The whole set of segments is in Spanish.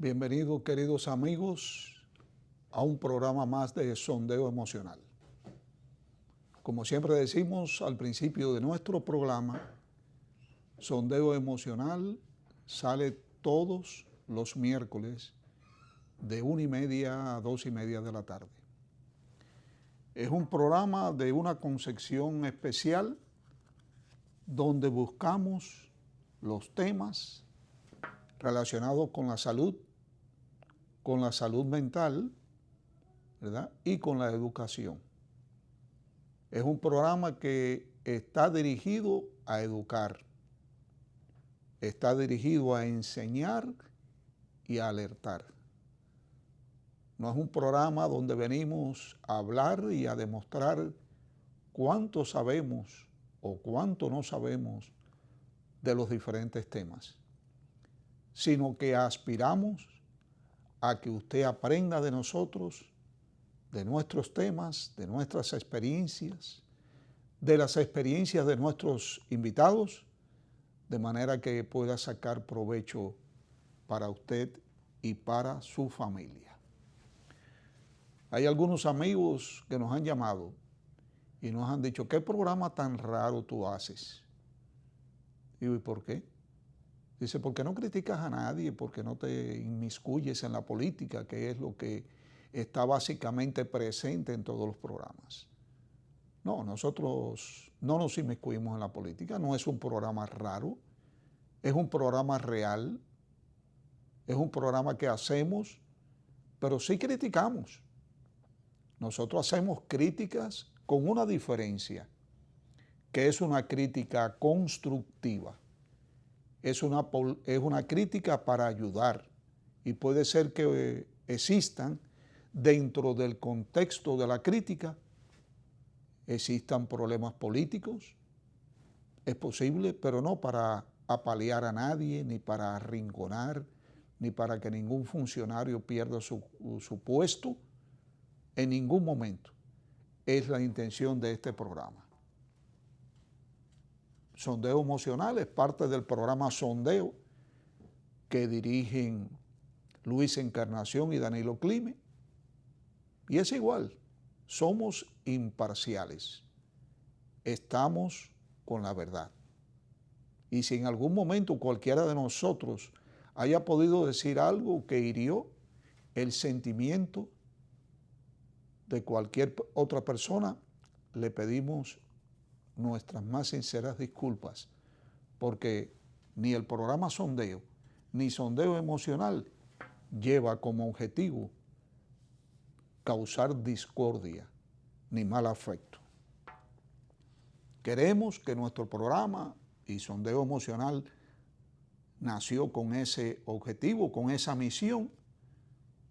Bienvenidos, queridos amigos, a un programa más de Sondeo Emocional. Como siempre decimos al principio de nuestro programa, Sondeo Emocional sale todos los miércoles de 1:30 a 2:30 de la tarde. Es un programa de una concepción especial donde buscamos los temas relacionados con la salud mental, ¿verdad? Y con la educación. Es un programa que está dirigido a educar, está dirigido a enseñar y a alertar. No es un programa donde venimos a hablar y a demostrar cuánto sabemos o cuánto no sabemos de los diferentes temas, sino que aspiramos a que usted aprenda de nosotros, de nuestros temas, de nuestras experiencias, de las experiencias de nuestros invitados, de manera que pueda sacar provecho para usted y para su familia. Hay algunos amigos que nos han llamado y nos han dicho, ¿qué programa tan raro tú haces? Digo, ¿y por qué? Dice, porque no criticas a nadie, porque no te inmiscuyes en la política, que es lo que está básicamente presente en todos los programas. No, nosotros no nos inmiscuimos en la política, no es un programa raro, es un programa real, es un programa que hacemos, pero sí criticamos. Nosotros hacemos críticas con una diferencia, que es una crítica constructiva. Es una crítica para ayudar y puede ser que existan dentro del contexto de la crítica, existan problemas políticos, es posible, pero no para apalear a nadie, ni para arrinconar, ni para que ningún funcionario pierda su puesto, en ningún momento. Es la intención de este programa. Sondeo Emocional es parte del programa Sondeo que dirigen Luis Encarnación y Danilo Clime. Y es igual, somos imparciales, estamos con la verdad. Y si en algún momento cualquiera de nosotros haya podido decir algo que hirió el sentimiento de cualquier otra persona, le pedimos nuestras más sinceras disculpas, porque ni el programa Sondeo, ni Sondeo Emocional lleva como objetivo causar discordia ni mal afecto. Queremos que nuestro programa y Sondeo Emocional nació con ese objetivo, con esa misión,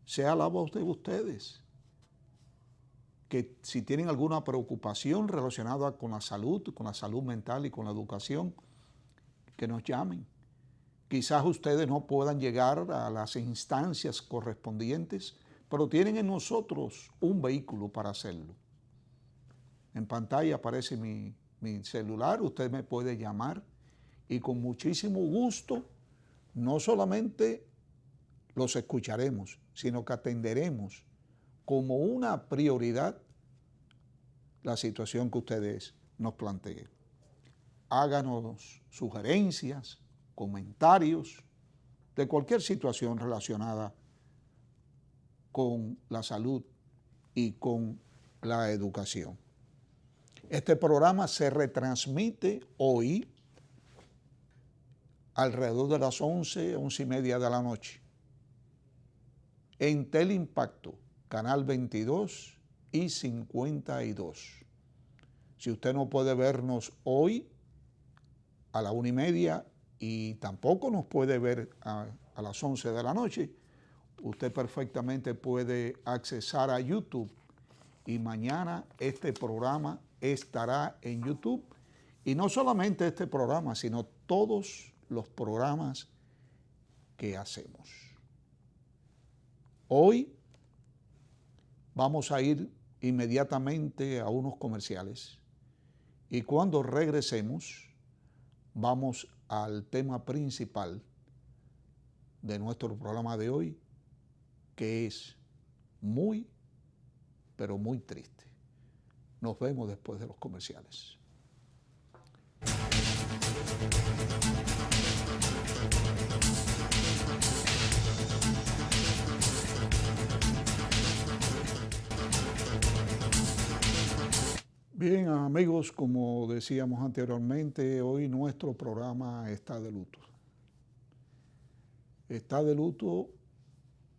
sea la voz de ustedes, que si tienen alguna preocupación relacionada con la salud mental y con la educación, que nos llamen. Quizás ustedes no puedan llegar a las instancias correspondientes, pero tienen en nosotros un vehículo para hacerlo. En pantalla aparece mi celular, usted me puede llamar y con muchísimo gusto no solamente los escucharemos, sino que atenderemos como una prioridad la situación que ustedes nos planteen. Háganos sugerencias, comentarios de cualquier situación relacionada con la salud y con la educación. Este programa se retransmite hoy alrededor de las 11:30 de la noche en Teleimpacto, Canal 22 y 52. Si usted no puede vernos hoy a la 1:30 y tampoco nos puede ver a las 11 de la noche, usted perfectamente puede accesar a YouTube y mañana este programa estará en YouTube. Y no solamente este programa, sino todos los programas que hacemos. Hoy vamos a ir inmediatamente a unos comerciales y cuando regresemos vamos al tema principal de nuestro programa de hoy, que es muy, pero muy triste. Nos vemos después de los comerciales. Bien, amigos, como decíamos anteriormente, hoy nuestro programa está de luto. Está de luto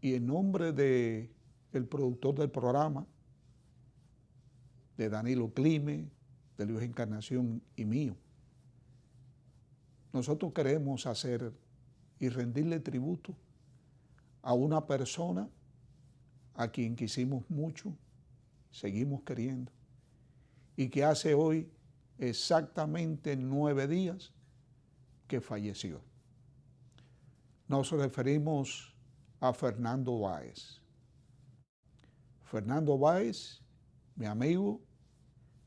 y en nombre del productor del programa, de Danilo Clime, de Luis Encarnación y mío, nosotros queremos hacer y rendirle tributo a una persona a quien quisimos mucho, seguimos queriendo, y que hace hoy exactamente 9 días que falleció. Nos referimos a Fernando Báez. Fernando Báez, mi amigo,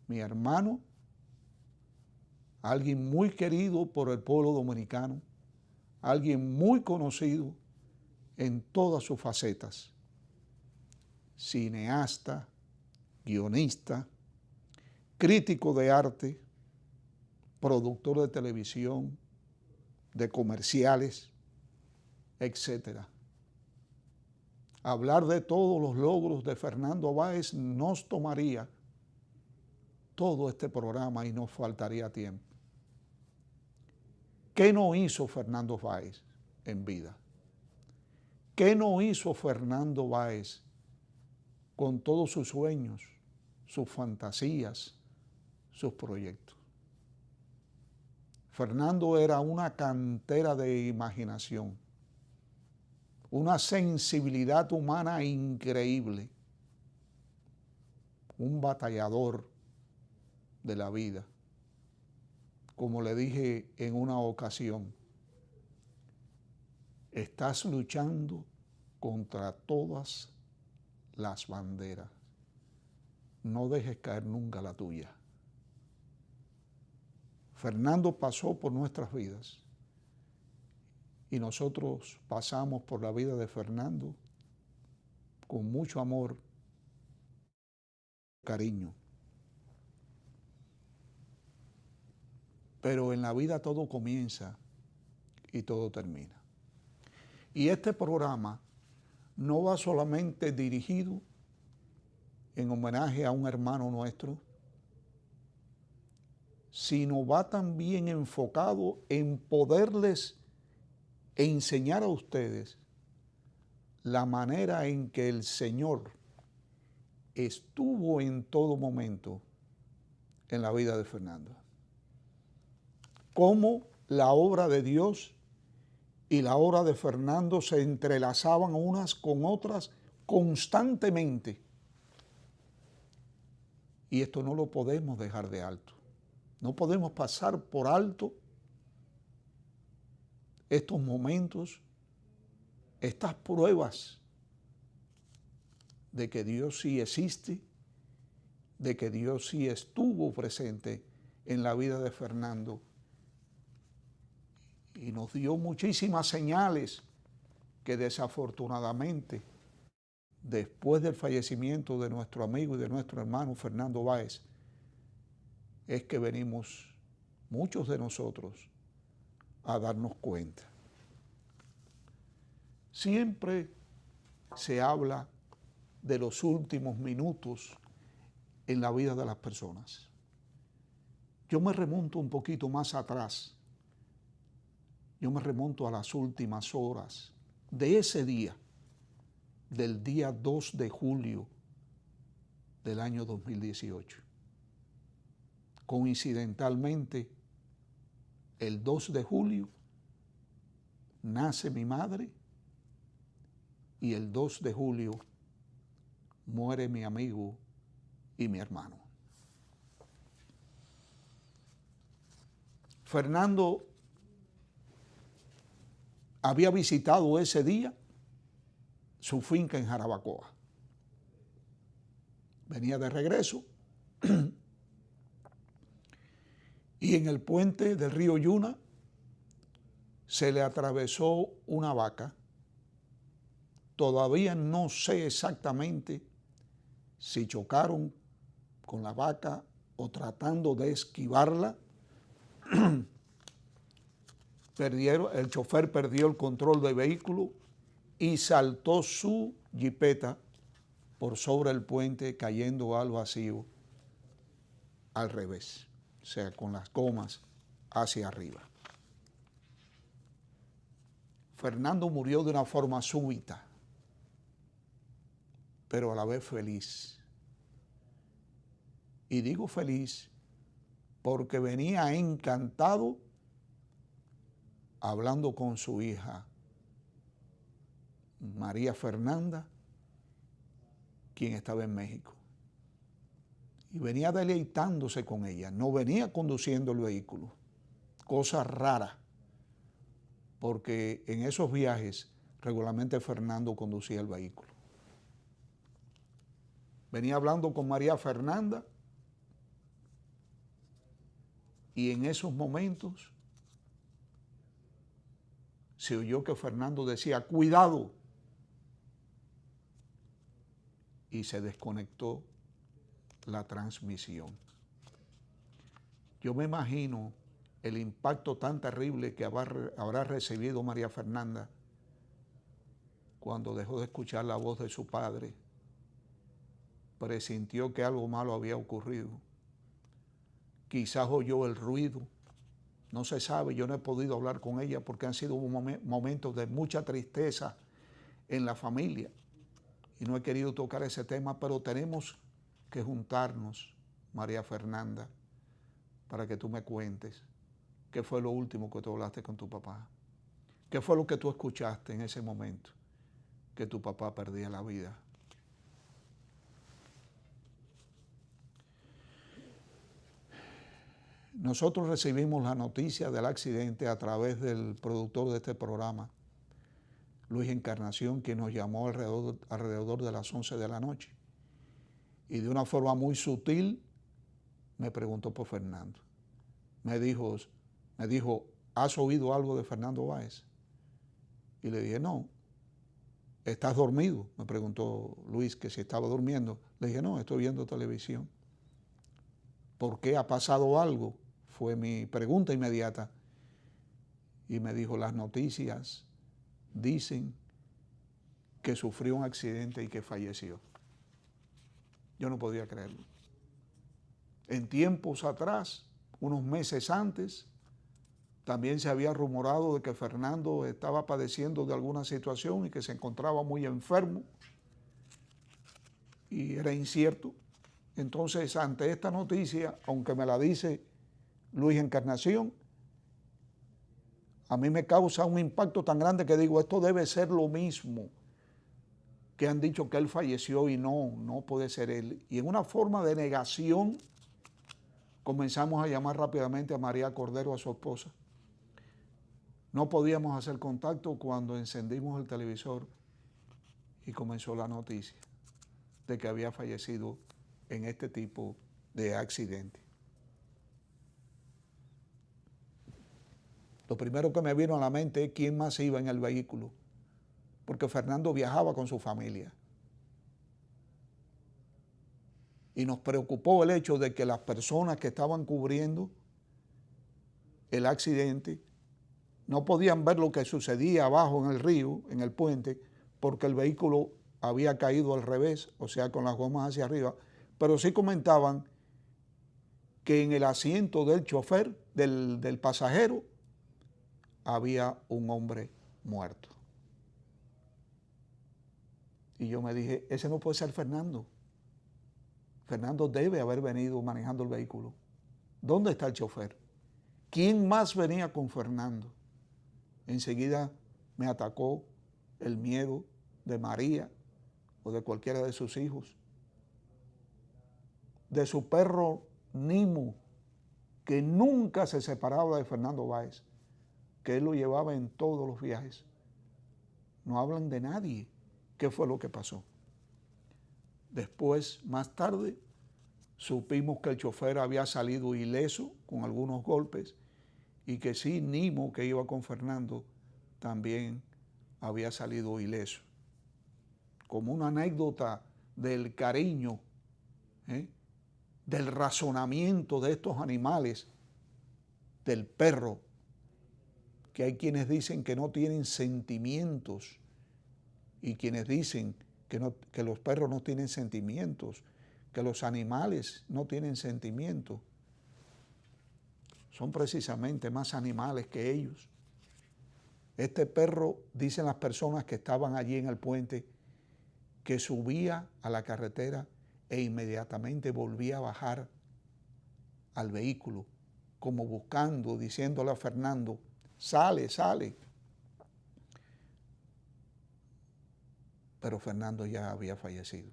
mi hermano, alguien muy querido por el pueblo dominicano, alguien muy conocido en todas sus facetas, cineasta, guionista, crítico de arte, productor de televisión, de comerciales, etc. Hablar de todos los logros de Fernando Báez nos tomaría todo este programa y nos faltaría tiempo. ¿Qué no hizo Fernando Báez en vida? ¿Qué no hizo Fernando Báez con todos sus sueños, sus fantasías, sus proyectos? Fernando era una cantera de imaginación, una sensibilidad humana increíble, un batallador de la vida. Como le dije en una ocasión, estás luchando contra todas las banderas. No dejes caer nunca la tuya. Fernando pasó por nuestras vidas y nosotros pasamos por la vida de Fernando con mucho amor, cariño. Pero en la vida todo comienza y todo termina. Y este programa no va solamente dirigido en homenaje a un hermano nuestro, sino va también enfocado en poderles enseñar a ustedes la manera en que el Señor estuvo en todo momento en la vida de Fernando. Cómo la obra de Dios y la obra de Fernando se entrelazaban unas con otras constantemente. Y esto no lo podemos dejar de alto. No podemos pasar por alto estos momentos, estas pruebas de que Dios sí existe, de que Dios sí estuvo presente en la vida de Fernando y nos dio muchísimas señales que desafortunadamente, después del fallecimiento de nuestro amigo y de nuestro hermano Fernando Báez, es que venimos muchos de nosotros a darnos cuenta. Siempre se habla de los últimos minutos en la vida de las personas. Yo me remonto un poquito más atrás. Yo me remonto a las últimas horas de ese día, del día 2 de julio del año 2018. Coincidentalmente, el 2 de julio nace mi madre y el 2 de julio muere mi amigo y mi hermano. Fernando había visitado ese día su finca en Jarabacoa. Venía de regreso y en el puente del río Yuna se le atravesó una vaca Todavía no sé exactamente si chocaron con la vaca o tratando de esquivarla. El chofer perdió el control del vehículo y saltó su jipeta por sobre el puente, cayendo al vacío al revés, o sea, con las gomas hacia arriba. Fernando murió de una forma súbita, pero a la vez feliz. Y digo feliz porque venía encantado hablando con su hija, María Fernanda, quien estaba en México. Y venía deleitándose con ella, no venía conduciendo el vehículo, cosa rara, porque en esos viajes regularmente Fernando conducía el vehículo. Venía hablando con María Fernanda y en esos momentos se oyó que Fernando decía, cuidado, y se desconectó la transmisión. Yo me imagino el impacto tan terrible que habrá recibido María Fernanda cuando dejó de escuchar la voz de su padre, presintió que algo malo había ocurrido. Quizás oyó el ruido, no se sabe, yo no he podido hablar con ella porque han sido momentos de mucha tristeza en la familia y no he querido tocar ese tema, pero tenemos que juntarnos, María Fernanda, para que tú me cuentes qué fue lo último que tú hablaste con tu papá. ¿Qué fue lo que tú escuchaste en ese momento que tu papá perdía la vida? Nosotros recibimos la noticia del accidente a través del productor de este programa, Luis Encarnación, quien nos llamó alrededor de las 11 de la noche. Y de una forma muy sutil me preguntó por Fernando. Me dijo, ¿has oído algo de Fernando Báez? Y le dije, no. ¿Estás dormido? Me preguntó Luis que si estaba durmiendo. Le dije, no, estoy viendo televisión. ¿Por qué ha pasado algo? Fue mi pregunta inmediata. Y me dijo, las noticias dicen que sufrió un accidente y que falleció. Yo no podía creerlo. En tiempos atrás, unos meses antes, también se había rumorado de que Fernando estaba padeciendo de alguna situación y que se encontraba muy enfermo y era incierto. Entonces, ante esta noticia, aunque me la dice Luis Encarnación, a mí me causa un impacto tan grande que digo, esto debe ser lo mismo que han dicho que él falleció y no puede ser él. Y en una forma de negación, comenzamos a llamar rápidamente a María Cordero, a su esposa. No podíamos hacer contacto cuando encendimos el televisor y comenzó la noticia de que había fallecido en este tipo de accidente. Lo primero que me vino a la mente es quién más iba en el vehículo, porque Fernando viajaba con su familia. Y nos preocupó el hecho de que las personas que estaban cubriendo el accidente no podían ver lo que sucedía abajo en el río, en el puente, porque el vehículo había caído al revés, o sea, con las gomas hacia arriba, pero sí comentaban que en el asiento del chofer, del pasajero, había un hombre muerto. Y yo me dije, ese no puede ser Fernando. Fernando debe haber venido manejando el vehículo. ¿Dónde está el chofer? ¿Quién más venía con Fernando? Enseguida me atacó el miedo de María o de cualquiera de sus hijos, de su perro Nimo, que nunca se separaba de Fernando Báez, que él lo llevaba en todos los viajes. No hablan de nadie. ¿Qué fue lo que pasó? Después, más tarde, supimos que el chofer había salido ileso con algunos golpes y que sí, Nimo, que iba con Fernando, también había salido ileso. como una anécdota del cariño, del razonamiento de estos animales, del perro, que hay quienes dicen que no tienen sentimientos y quienes dicen que los perros no tienen sentimientos, que los animales no tienen sentimientos. Son precisamente más animales que ellos. Este perro, dicen las personas que estaban allí en el puente, que subía a la carretera e inmediatamente volvía a bajar al vehículo, como buscando, diciéndole a Fernando, sale, sale. Pero Fernando ya había fallecido.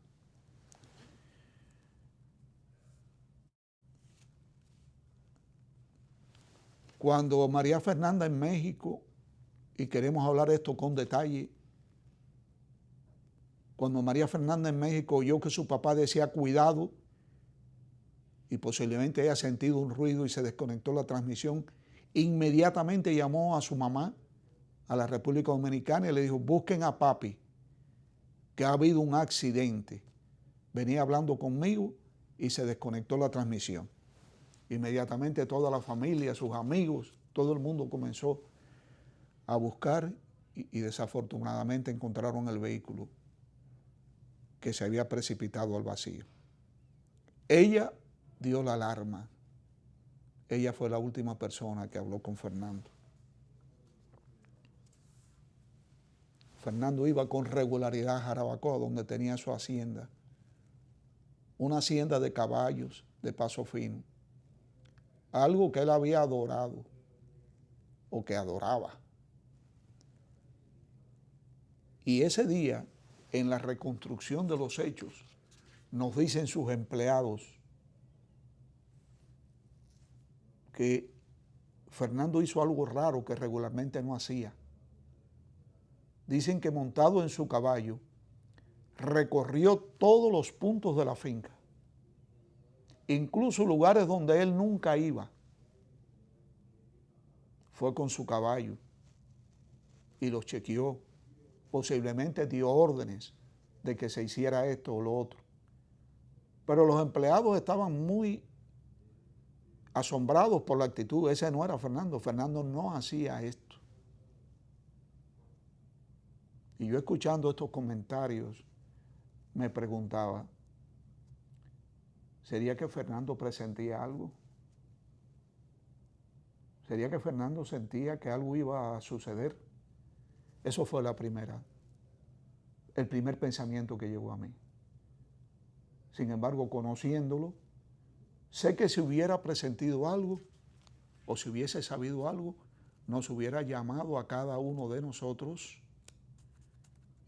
Cuando María Fernanda en México, y queremos hablar esto con detalle, cuando María Fernanda en México oyó que su papá decía cuidado, y posiblemente haya sentido un ruido y se desconectó la transmisión, inmediatamente llamó a su mamá a la República Dominicana y le dijo, busquen a papi, que ha habido un accidente. Venía hablando conmigo y se desconectó la transmisión. Inmediatamente toda la familia, sus amigos, todo el mundo comenzó a buscar y desafortunadamente encontraron el vehículo que se había precipitado al vacío. Ella dio la alarma. Ella fue la última persona que habló con Fernando. Fernando iba con regularidad a Jarabacoa, donde tenía su hacienda. Una hacienda de caballos de paso fino. Algo que él había adorado o que adoraba. Y ese día, en la reconstrucción de los hechos, nos dicen sus empleados que Fernando hizo algo raro que regularmente no hacía. Dicen que montado en su caballo, recorrió todos los puntos de la finca, incluso lugares donde él nunca iba. Fue con su caballo y los chequeó. Posiblemente dio órdenes de que se hiciera esto o lo otro. Pero los empleados estaban muy asombrados por la actitud. Ese no era Fernando. Fernando no hacía esto. Y yo escuchando estos comentarios me preguntaba, ¿sería que Fernando presentía algo? ¿Sería que Fernando sentía que algo iba a suceder? Eso fue el primer pensamiento que llegó a mí. Sin embargo, conociéndolo, sé que si hubiera presentido algo o si hubiese sabido algo, nos hubiera llamado a cada uno de nosotros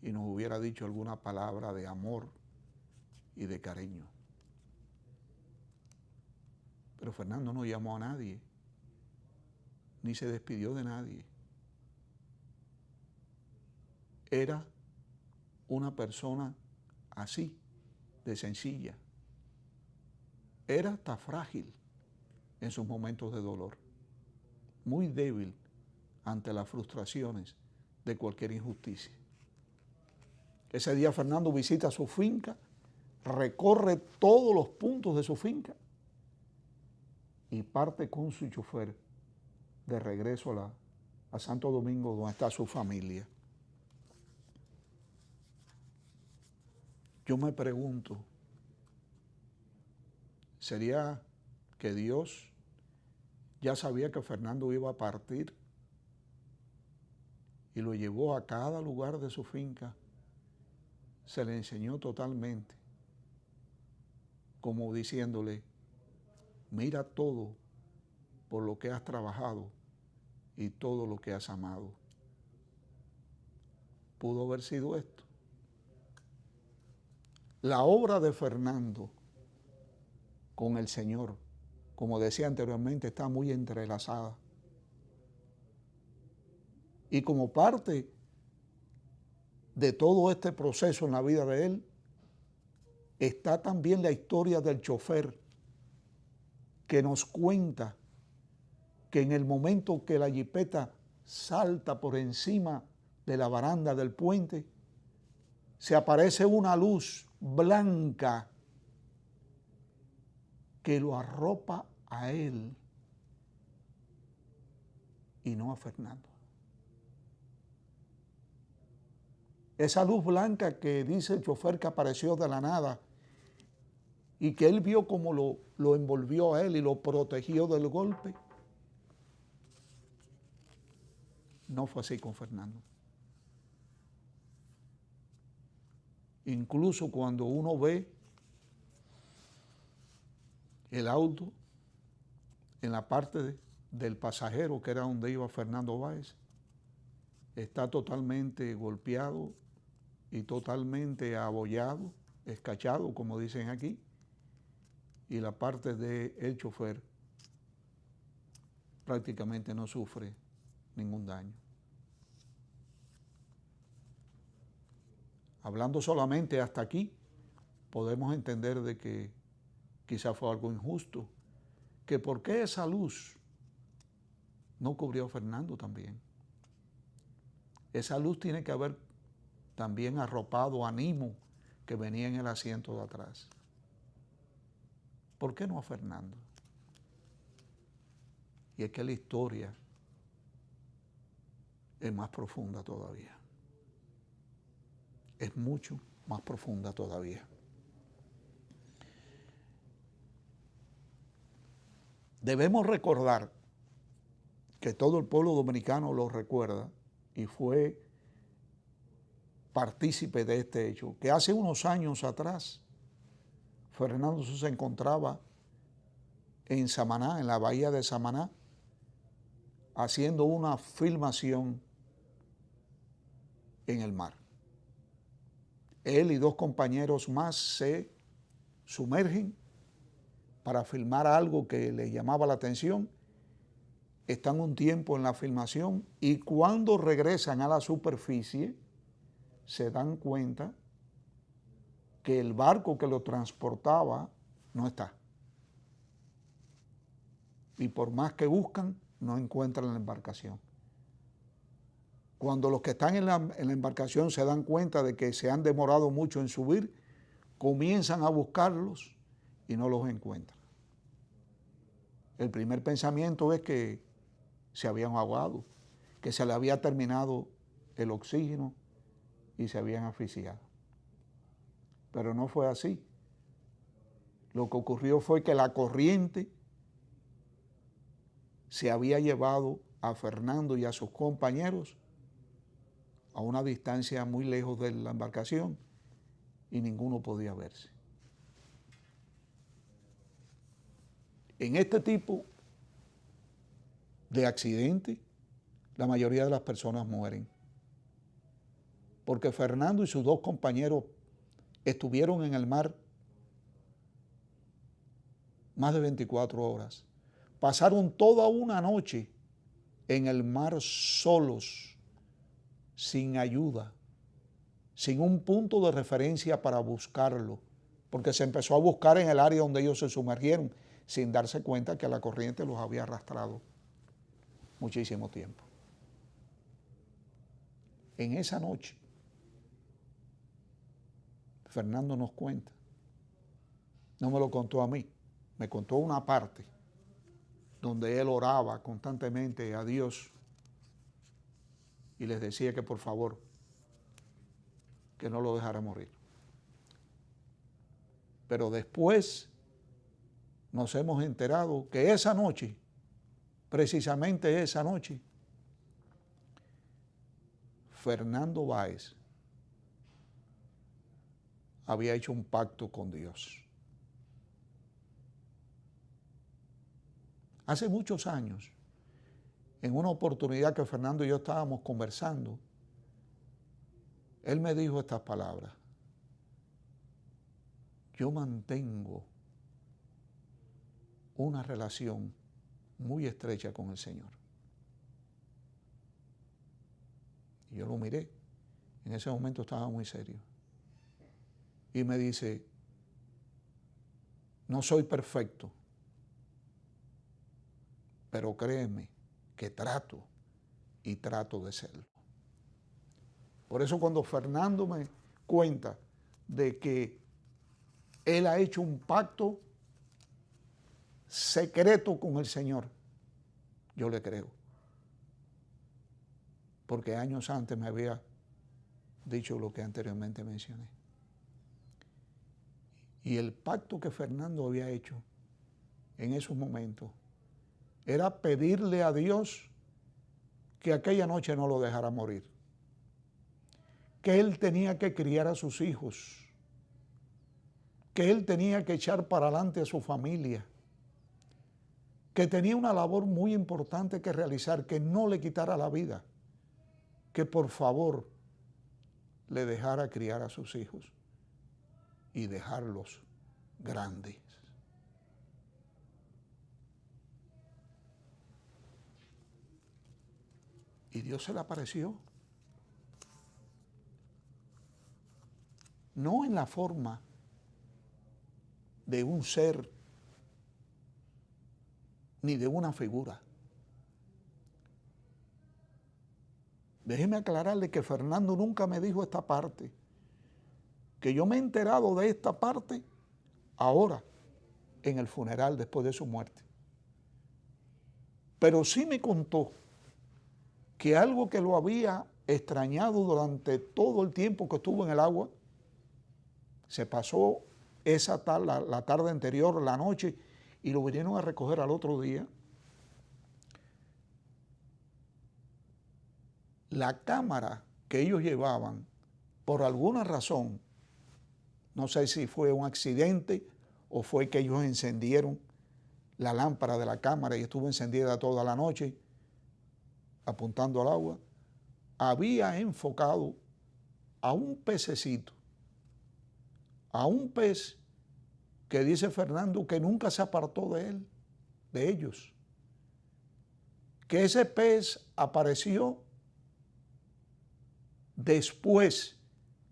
y nos hubiera dicho alguna palabra de amor y de cariño. Pero Fernando no llamó a nadie, ni se despidió de nadie. Era una persona así, de sencilla. Era hasta frágil en sus momentos de dolor, muy débil ante las frustraciones de cualquier injusticia. Ese día Fernando visita su finca, recorre todos los puntos de su finca y parte con su chofer de regreso a Santo Domingo, donde está su familia. Yo me pregunto, ¿sería que Dios ya sabía que Fernando iba a partir y lo llevó a cada lugar de su finca? Se le enseñó totalmente, como diciéndole, mira todo por lo que has trabajado y todo lo que has amado. ¿Pudo haber sido esto? La obra de Fernando con el Señor, como decía anteriormente, está muy entrelazada. Y como parte de todo este proceso en la vida de él, está también la historia del chofer, que nos cuenta que en el momento que la jipeta salta por encima de la baranda del puente, se aparece una luz blanca que lo arropa a él y no a Fernando. Esa luz blanca que dice el chofer que apareció de la nada y que él vio como lo envolvió a él y lo protegió del golpe, no fue así con Fernando. Incluso cuando uno ve el auto en la parte del pasajero, que era donde iba Fernando Báez, está totalmente golpeado y totalmente abollado, escachado, como dicen aquí, y la parte del chofer prácticamente no sufre ningún daño. Hablando solamente hasta aquí, podemos entender de que quizá fue algo injusto, que por qué esa luz no cubrió a Fernando también. Esa luz tiene que haber también arropado a Nimo, que venía en el asiento de atrás. ¿Por qué no a Fernando? Y es que la historia es más profunda todavía. Es mucho más profunda todavía. Debemos recordar que todo el pueblo dominicano lo recuerda y fue partícipe de este hecho, que hace unos años atrás Fernando se encontraba en Samaná, en la bahía de Samaná, haciendo una filmación en el mar. Él y dos compañeros más se sumergen para filmar algo que les llamaba la atención. Están un tiempo en la filmación y cuando regresan a la superficie se dan cuenta que el barco que lo transportaba no está. Y por más que buscan, no encuentran la embarcación. Cuando los que están en la embarcación se dan cuenta de que se han demorado mucho en subir, comienzan a buscarlos y no los encuentran. El primer pensamiento es que se habían ahogado, que se le había terminado el oxígeno y se habían asfixiado. Pero no fue así. Lo que ocurrió fue que la corriente se había llevado a Fernando y a sus compañeros a una distancia muy lejos de la embarcación y ninguno podía verse. En este tipo de accidente, la mayoría de las personas mueren. Porque Fernando y sus dos compañeros estuvieron en el mar más de 24 horas. Pasaron toda una noche en el mar solos, sin ayuda, sin un punto de referencia para buscarlo, porque se empezó a buscar en el área donde ellos se sumergieron, sin darse cuenta que la corriente los había arrastrado muchísimo tiempo. En esa noche, Fernando nos cuenta, no me lo contó a mí, me contó una parte donde él oraba constantemente a Dios y les decía que por favor, que no lo dejara morir. Pero después nos hemos enterado que esa noche, precisamente esa noche, Fernando Báez había hecho un pacto con Dios. Hace muchos años, en una oportunidad que Fernando y yo estábamos conversando, él me dijo estas palabras: yo mantengo una relación muy estrecha con el Señor. Y yo lo miré, en ese momento estaba muy serio. Y me dice, no soy perfecto, pero créeme que trato de serlo. Por eso cuando Fernando cuenta de que él ha hecho un pacto secreto con el Señor, yo le creo. Porque años antes me había dicho lo que anteriormente mencioné. Y el pacto que Fernando había hecho en esos momentos era pedirle a Dios que aquella noche no lo dejara morir, que él tenía que criar a sus hijos, que él tenía que echar para adelante a su familia, que tenía una labor muy importante que realizar, que no le quitara la vida, que por favor le dejara criar a sus hijos y dejarlos grandes. Y Dios se le apareció. No en la forma de un ser ni de una figura. Déjeme aclararle que Fernando nunca me dijo esta parte, que yo me he enterado de esta parte ahora, en el funeral después de su muerte. Pero sí me contó que algo que lo había extrañado durante todo el tiempo que estuvo en el agua, se pasó esa tarde, la tarde anterior, la noche, y lo vinieron a recoger al otro día. La cámara que ellos llevaban, por alguna razón, no sé si fue un accidente o fue que ellos encendieron la lámpara de la cámara y estuvo encendida toda la noche, apuntando al agua, había enfocado a un pececito, a un pez que dice Fernando que nunca se apartó de él, de ellos. Que ese pez apareció después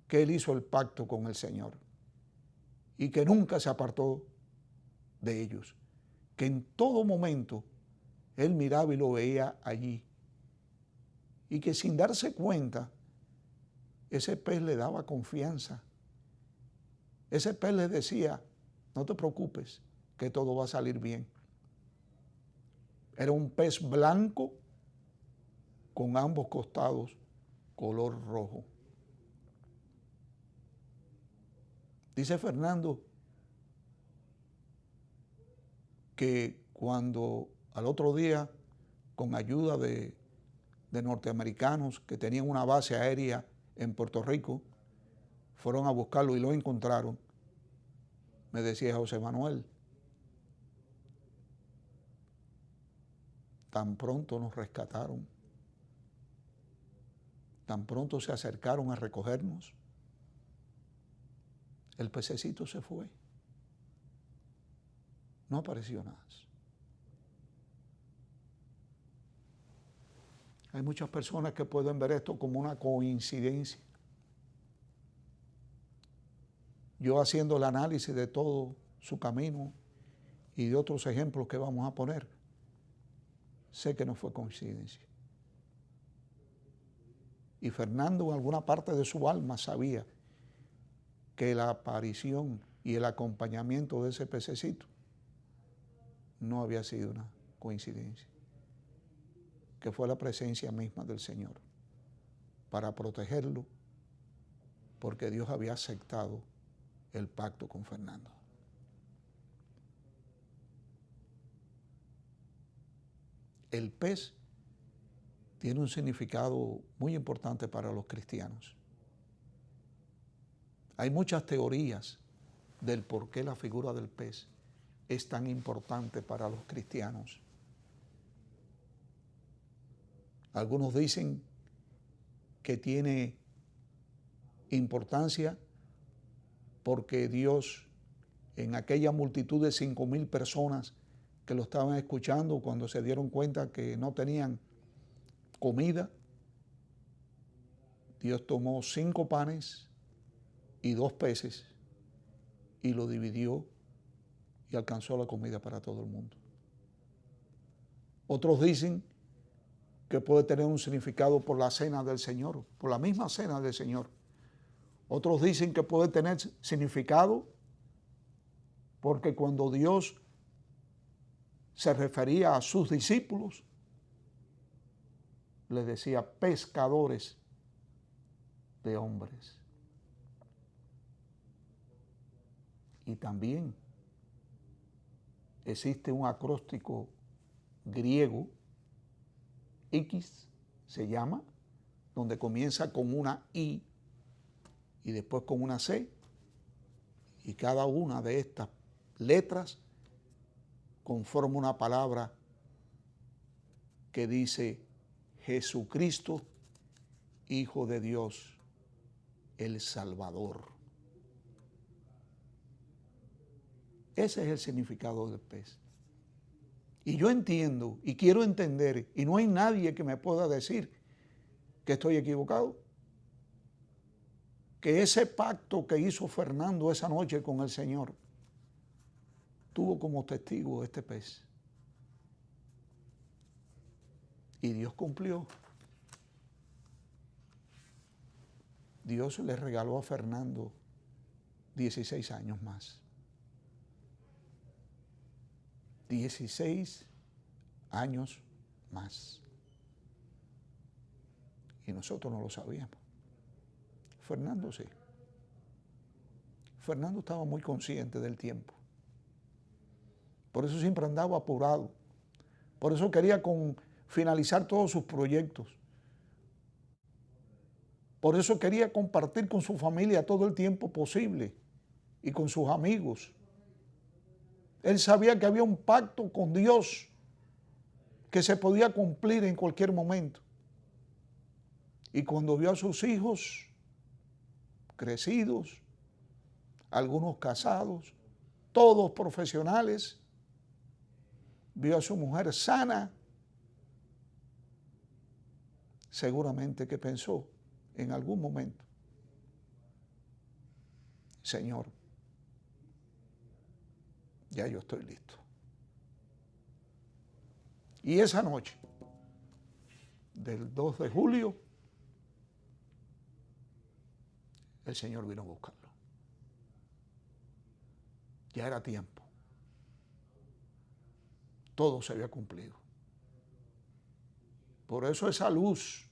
que él hizo el pacto con el Señor y que nunca se apartó de ellos, que en todo momento él miraba y lo veía allí y que sin darse cuenta ese pez le daba confianza, ese pez le decía, no te preocupes, que todo va a salir bien. Era un pez blanco con ambos costados color rojo. Dice Fernando que cuando al otro día, con ayuda de norteamericanos que tenían una base aérea en Puerto Rico, fueron a buscarlo y lo encontraron, me decía José Manuel, tan pronto nos rescataron, tan pronto se acercaron a recogernos, el pececito se fue. No apareció nada. Hay muchas personas que pueden ver esto como una coincidencia. Yo haciendo el análisis de todo su camino y de otros ejemplos que vamos a poner, sé que no fue coincidencia. Y Fernando en alguna parte de su alma sabía que la aparición y el acompañamiento de ese pececito no había sido una coincidencia, que fue la presencia misma del Señor para protegerlo, porque Dios había aceptado el pacto con Fernando. El pez tiene un significado muy importante para los cristianos. Hay muchas teorías del por qué la figura del pez es tan importante para los cristianos. Algunos dicen que tiene importancia porque Dios, en aquella multitud de 5,000 personas que lo estaban escuchando, cuando se dieron cuenta que no tenían comida, Dios tomó 5 panes y 2 peces y lo dividió y alcanzó la comida para todo el mundo. Otros dicen que puede tener un significado por la cena del Señor, por la misma cena del Señor. Otros dicen que puede tener significado porque cuando Dios se refería a sus discípulos, les decía pescadores de hombres. Y también existe un acróstico griego, X se llama, donde comienza con una I y después con una C, y cada una de estas letras conforma una palabra que dice Jesucristo, Hijo de Dios, el Salvador. Ese es el significado del pez. Y yo entiendo y quiero entender, y no hay nadie que me pueda decir que estoy equivocado, que ese pacto que hizo Fernando esa noche con el Señor tuvo como testigo este pez. Y Dios cumplió. Dios le regaló a Fernando 16 años más. 16 años más. Y nosotros no lo sabíamos. Fernando sí. Fernando estaba muy consciente del tiempo. Por eso siempre andaba apurado. Por eso quería finalizar todos sus proyectos. Por eso quería compartir con su familia todo el tiempo posible y con sus amigos. Él sabía que había un pacto con Dios que se podía cumplir en cualquier momento. Y cuando vio a sus hijos crecidos, algunos casados, todos profesionales, vio a su mujer sana, seguramente que pensó en algún momento, Señor, ya yo estoy listo. Y esa noche del 2 de julio, el Señor vino a buscarlo. Ya era tiempo. Todo se había cumplido. Por eso esa luz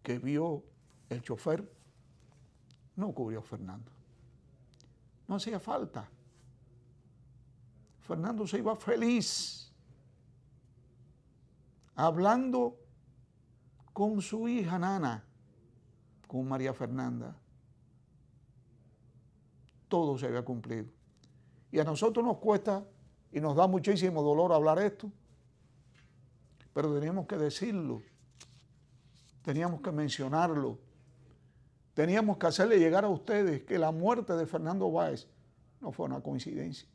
que vio el chofer no cubrió a Fernando. No hacía falta. Fernando se iba feliz, hablando con su hija Nana, con María Fernanda. Todo se había cumplido. Y a nosotros nos cuesta y nos da muchísimo dolor hablar esto, pero teníamos que decirlo, teníamos que mencionarlo, teníamos que hacerle llegar a ustedes que la muerte de Fernando Báez no fue una coincidencia.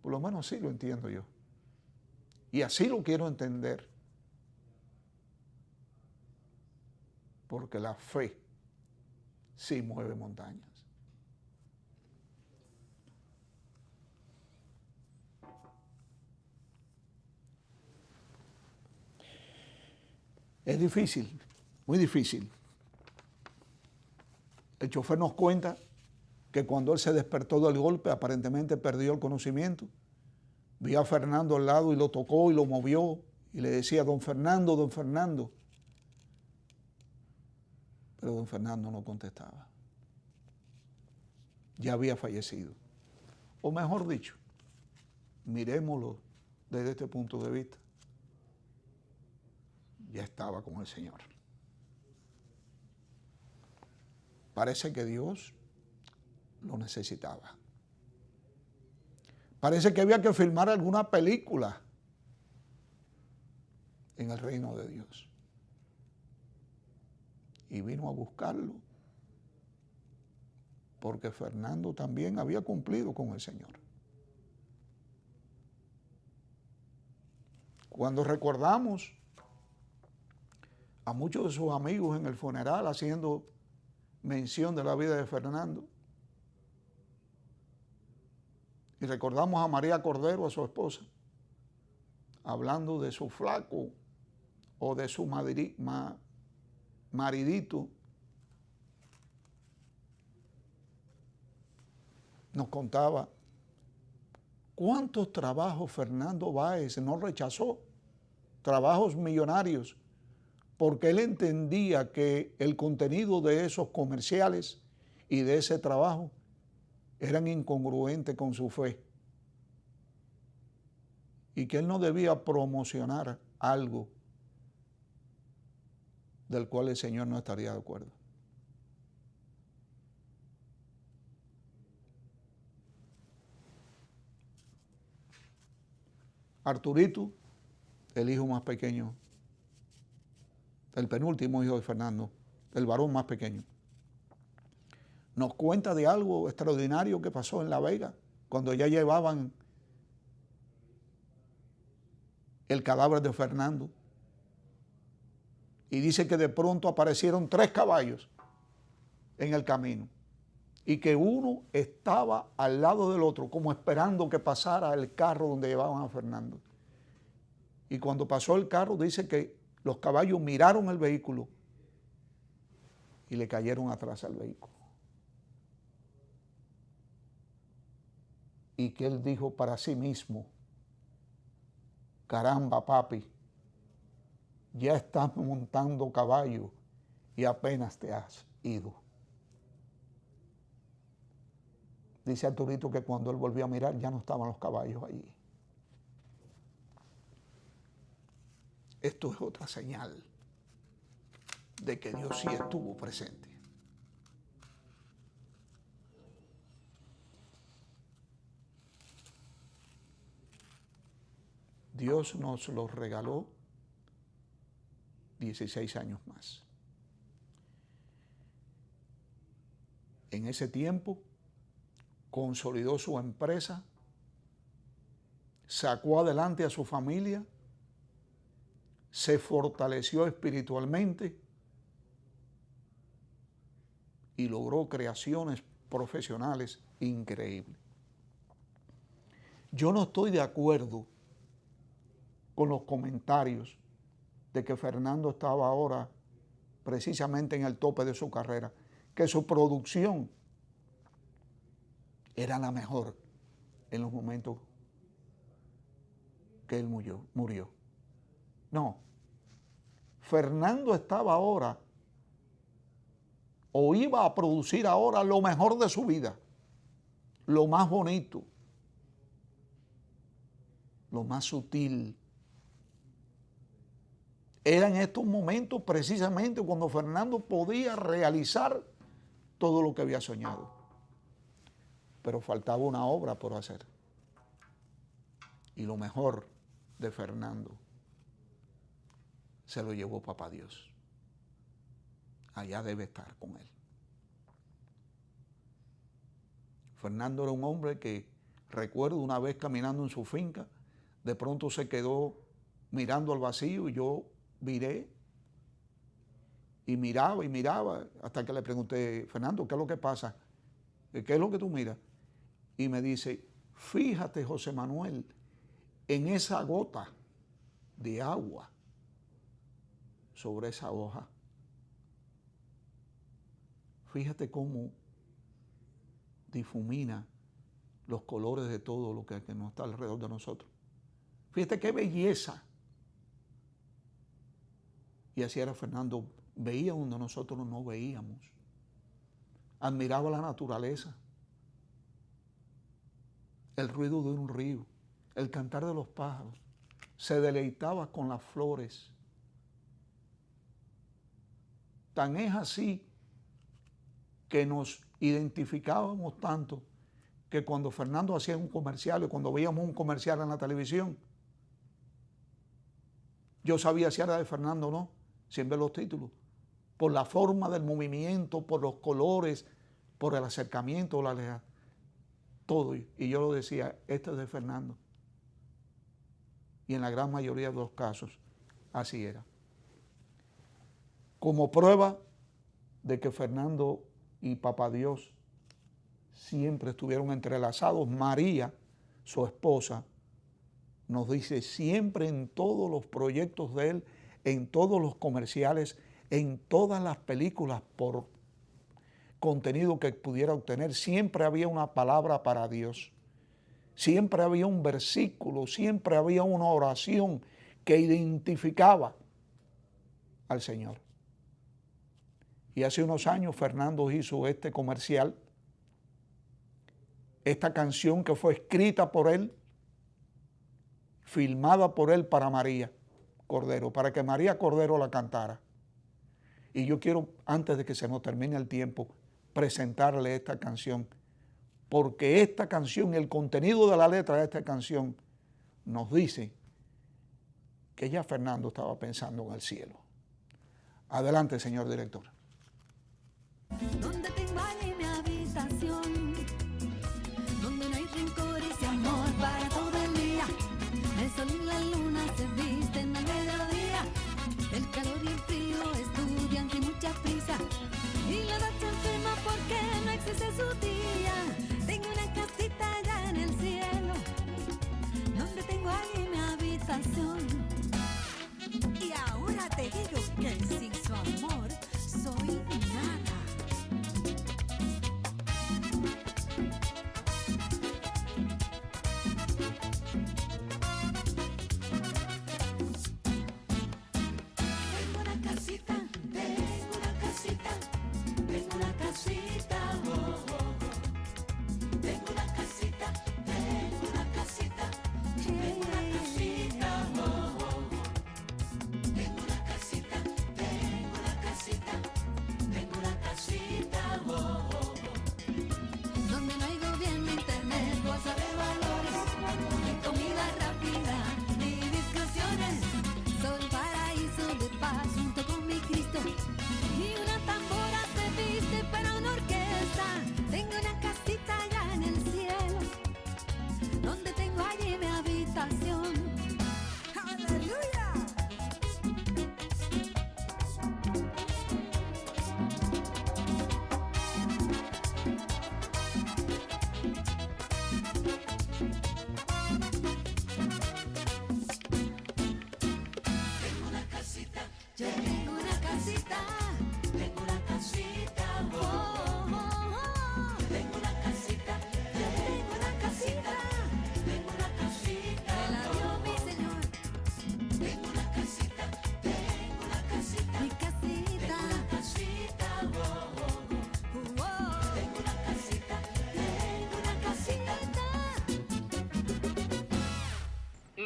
Por lo menos así lo entiendo yo. Y así lo quiero entender. Porque la fe sí mueve montañas. Es difícil, muy difícil. El chofer nos cuenta que cuando él se despertó del golpe, aparentemente perdió el conocimiento. Vio a Fernando al lado y lo tocó y lo movió y le decía, don Fernando, don Fernando. Pero don Fernando no contestaba. Ya había fallecido. O mejor dicho, miremoslo desde este punto de vista. Ya estaba con el Señor. Parece que Dios lo necesitaba. Parece que había que filmar alguna película en el reino de Dios. Y vino a buscarlo porque Fernando también había cumplido con el Señor. Cuando recordamos a muchos de sus amigos en el funeral haciendo mención de la vida de Fernando, y recordamos a María Cordero, a su esposa, hablando de su flaco o de su maridito, nos contaba cuántos trabajos Fernando Báez no rechazó, trabajos millonarios, porque él entendía que el contenido de esos comerciales y de ese trabajo eran incongruentes con su fe y que él no debía promocionar algo del cual el Señor no estaría de acuerdo. Arturito, el hijo más pequeño, el penúltimo hijo de Fernando, el varón más pequeño, nos cuenta de algo extraordinario que pasó en La Vega, cuando ya llevaban el cadáver de Fernando. Y dice que de pronto aparecieron 3 caballos en el camino y que uno estaba al lado del otro, como esperando que pasara el carro donde llevaban a Fernando. Y cuando pasó el carro, dice que los caballos miraron el vehículo y le cayeron atrás al vehículo. Y que él dijo para sí mismo: caramba, papi, ya estás montando caballo y apenas te has ido. Dice Arturito que cuando él volvió a mirar ya no estaban los caballos allí. Esto es otra señal de que Dios sí estuvo presente. Dios nos los regaló 16 años más. En ese tiempo consolidó su empresa, sacó adelante a su familia, se fortaleció espiritualmente y logró creaciones profesionales increíbles. Yo no estoy de acuerdo con los comentarios de que Fernando estaba ahora precisamente en el tope de su carrera, que su producción era la mejor en los momentos que él murió. No, Fernando estaba ahora, o iba a producir ahora lo mejor de su vida, lo más bonito, lo más sutil. Era en estos momentos precisamente cuando Fernando podía realizar todo lo que había soñado. Pero faltaba una obra por hacer. Y lo mejor de Fernando se lo llevó Papá Dios. Allá debe estar con él. Fernando era un hombre que, recuerdo una vez caminando en su finca, de pronto se quedó mirando al vacío y yo viré y miraba hasta que le pregunté: Fernando, ¿qué es lo que pasa? ¿Qué es lo que tú miras? Y me dice: fíjate, José Manuel, en esa gota de agua sobre esa hoja. Fíjate cómo difumina los colores de todo lo que no está alrededor de nosotros. Fíjate qué belleza. Y así era Fernando, veía donde nosotros no veíamos. Admiraba la naturaleza, el ruido de un río, el cantar de los pájaros. Se deleitaba con las flores. Tan es así que nos identificábamos tanto que cuando Fernando hacía un comercial o cuando veíamos un comercial en la televisión, yo sabía si era de Fernando o no, sin ver los títulos, por la forma del movimiento, por los colores, por el acercamiento, la lealtad, todo. Y yo lo decía: este es de Fernando. Y en la gran mayoría de los casos, así era. Como prueba de que Fernando y Papá Dios siempre estuvieron entrelazados, María, su esposa, nos dice siempre en todos los proyectos de él, en todos los comerciales, en todas las películas contenido que pudiera obtener, siempre había una palabra para Dios. Siempre había un versículo, siempre había una oración que identificaba al Señor. Y hace unos años Fernando hizo este comercial, esta canción que fue escrita por él, filmada por él para María Cordero, para que María Cordero la cantara. Y yo quiero, antes de que se nos termine el tiempo, presentarle esta canción, porque esta canción, el contenido de la letra de esta canción, nos dice que ya Fernando estaba pensando en el cielo. Adelante, señor director. Donde tengo allí mi habitación, donde no hay rencores y amor para todo el día. El sol y la luna se visten al mediodía. El calor y el frío estudian sin mucha prisa. Y la noche enferma porque no existe su día. Tengo una casita allá en el cielo, donde tengo allí mi habitación. Y ahora te digo que sin su amor soy nada.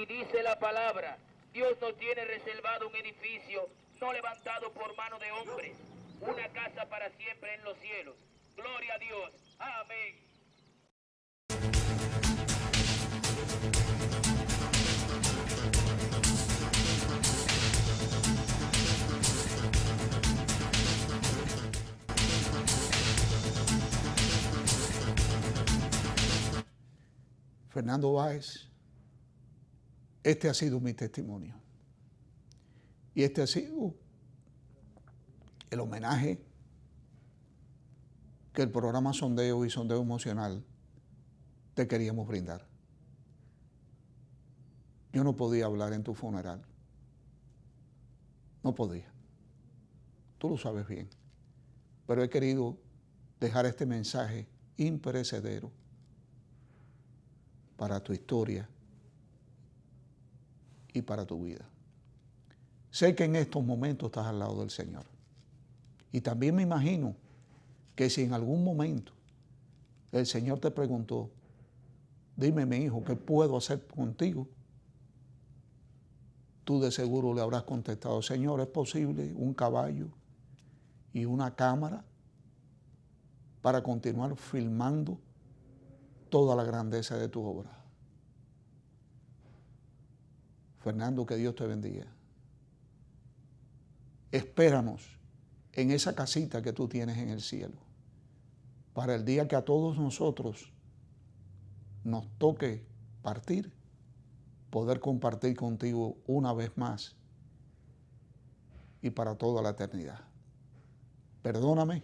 Dice la palabra, Dios nos tiene reservado un edificio no levantado por mano de hombres, una casa para siempre en los cielos. Gloria a Dios. Amén. Fernando Báez, este ha sido mi testimonio. Y este ha sido el homenaje que el programa Sondeo y Sondeo Emocional te queríamos brindar. Yo no podía hablar en tu funeral. No podía. Tú lo sabes bien. Pero he querido dejar este mensaje imperecedero para tu historia y para tu vida. Sé que en estos momentos estás al lado del Señor. Y también me imagino que si en algún momento el Señor te preguntó, dime, mi hijo, ¿qué puedo hacer contigo? Tú de seguro le habrás contestado, Señor, ¿es posible un caballo y una cámara para continuar filmando toda la grandeza de tu obra? Fernando, que Dios te bendiga. Espéranos en esa casita que tú tienes en el cielo, para el día que a todos nosotros nos toque partir, poder compartir contigo una vez más y para toda la eternidad. Perdóname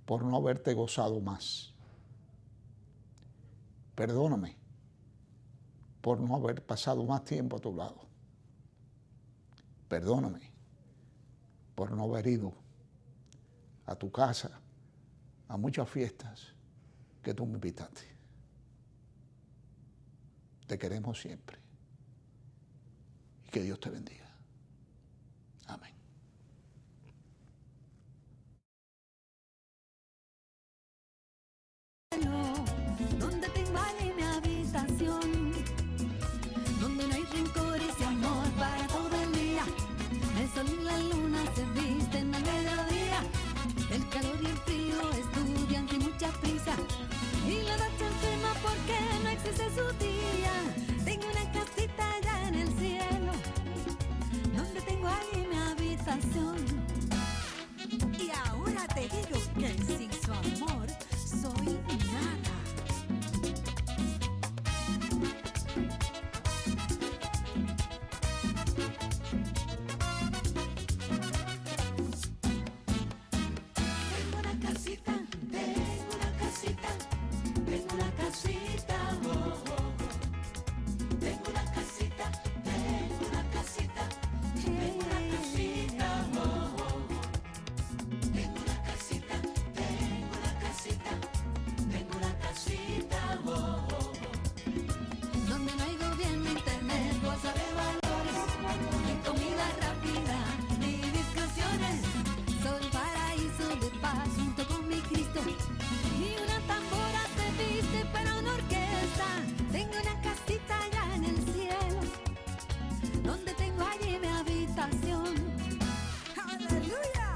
por no haberte gozado más. Perdóname por no haber pasado más tiempo a tu lado. Perdóname por no haber ido a tu casa, a muchas fiestas que tú me invitaste. Te queremos siempre. Y que Dios te bendiga. Amén. Donde tengo allí mi habitación, donde no hay rencores y amor para todo el día. El sol y la luna se visten al mediodía. El calor y el frío estudian sin mucha prisa. Y la noche enferma porque no existe su día. Tengo una casita allá en el cielo, donde tengo allí mi habitación. Y ahora te digo que sin su amor soy nada. Tengo una casita, tengo una casita, tengo una casita, oh, oh, oh. Tengo una casita, tengo una casita, tengo una casita, oh, oh, oh. Tengo una casita, tengo una casita, tengo una casita, oh, oh, oh. Donde no hay gobierno, internet, bolsa de valores, ni comida rápida, ni discusiones. Soy paraíso de paz junto con mi Cristo. Y una tambora se viste para una orquesta. Tengo una casita allá en el cielo, donde tengo allí mi habitación. ¡Aleluya!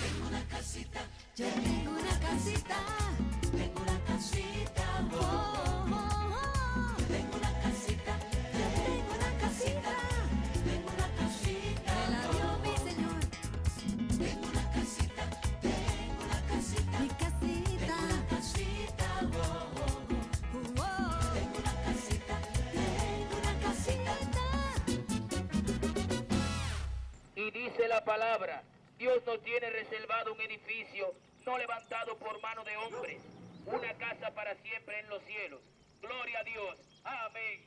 Tengo una casita, yo tengo una casita, tengo una casita, oh, oh, oh. Tengo una casita, yo tengo una casita, tengo una casita, me la dio mi Señor. Tengo una casita, tengo una casita, mi casita, tengo una casita, oh, oh, oh, oh. Tengo una casita, tengo una casita. Y dice la palabra, Dios nos tiene reservado un edificio no levantado por mano de hombres, una casa para siempre en los cielos. Gloria a Dios. Amén.